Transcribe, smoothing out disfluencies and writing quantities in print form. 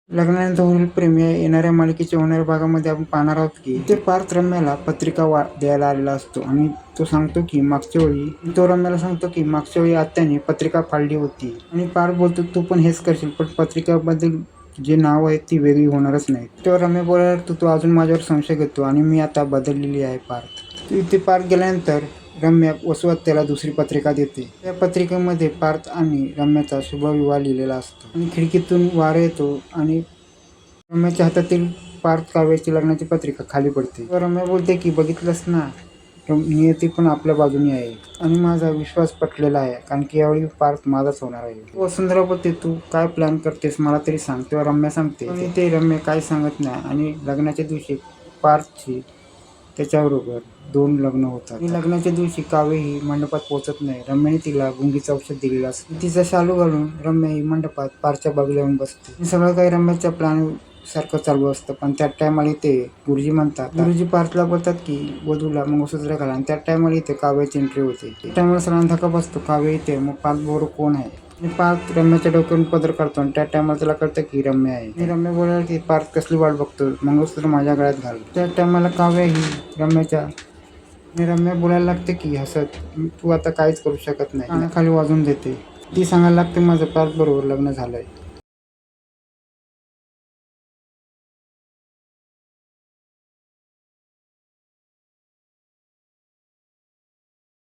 लग्नानंतर होईल प्रेम या येणाऱ्या मालिकेच्या होणाऱ्या भागामध्ये आपण पाहणार आहोत की ते पार्थ रम्याला पत्रिका द्यायला आलेला असतो आणि तो सांगतो की मागच्या वेळी तो रम्याला सांगतो की मागच्या वेळी आत्याने पत्रिका फाडली होती आणि पार्थ बोलतो तू पण हेच करशील, पण पत्रिकाबद्दल जे नाव आहे ती वेगळी होणारच नाही. तेव्हा रम्या बोलायला तू अजून माझ्यावर संशय घेतो आणि मी आता बदललेली आहे पार्थ. इथे पार्थ गेल्यानंतर रम्या वसवत त्याला दुसरी पत्रिका देते. त्या पत्रिकेमध्ये पार्थ आणि रम्याचा शुभविवाह लिहिलेला असतो आणि खिडकीतून वारा येतो आणि रम्याच्या हातातील पार्थ काव्याची लग्नाची पत्रिका खाली पडते. रम्या बोलते की बघितलंस ना, नियती पण आपल्या बाजूनी आहे आणि माझा विश्वास पटलेला आहे, कारण की यावेळी पार्थ माझाच होणार आहे. वसुंधरा बोलते तू काय प्लॅन करतेस मला तरी सांग. तेव्हा रम्या सांगते पण ते रम्या काय सांगत नाही आणि लग्नाच्या दिवशी पार्थची त्याच्याबरोबर 2 लग्न होतात आणि लग्नाच्या दिवशी काव्य ही मंडपात पोहोचत नाही. रम्याने तिला गुंगीचं औषध दिलेलं असतं. तिचा शालू घालून रम्या ही मंडपात पार्थच्या बाजूला येऊन बसते. सगळं काही रम्याच्या प्लॅन सारखं चालू असतं, पण त्या टायमाला इथे गुरुजी म्हणतात, गुरुजी पार्थला बोलतात की वधूला मंगळसूत्र घाला आणि त्या टायमाला इथे काव्याची एंट्री होते. त्या टायमाला सगळ्यांना धक्का बसतो, काव्य इथे, मग पार्थ बरोबर कोण आहे आणि पार्थ रम्याच्या डोक्यावरून पदर काढतो आणि त्या टायमाला त्याला कळतं की रम्या आहे आणि रम्या बोलायला की पार्थ कसली वाट बघतो, मंगळसूत्र माझ्या गळ्यात घाल. त्या टायमाला काव्य ही रम्याच्या आणि रम्या बोलायला लागते की हसत, तू आता काहीच करू शकत नाही, खाली वाजून देते. ती सांगायला लागते माझं पार्थ बरोबर लग्न झालंय.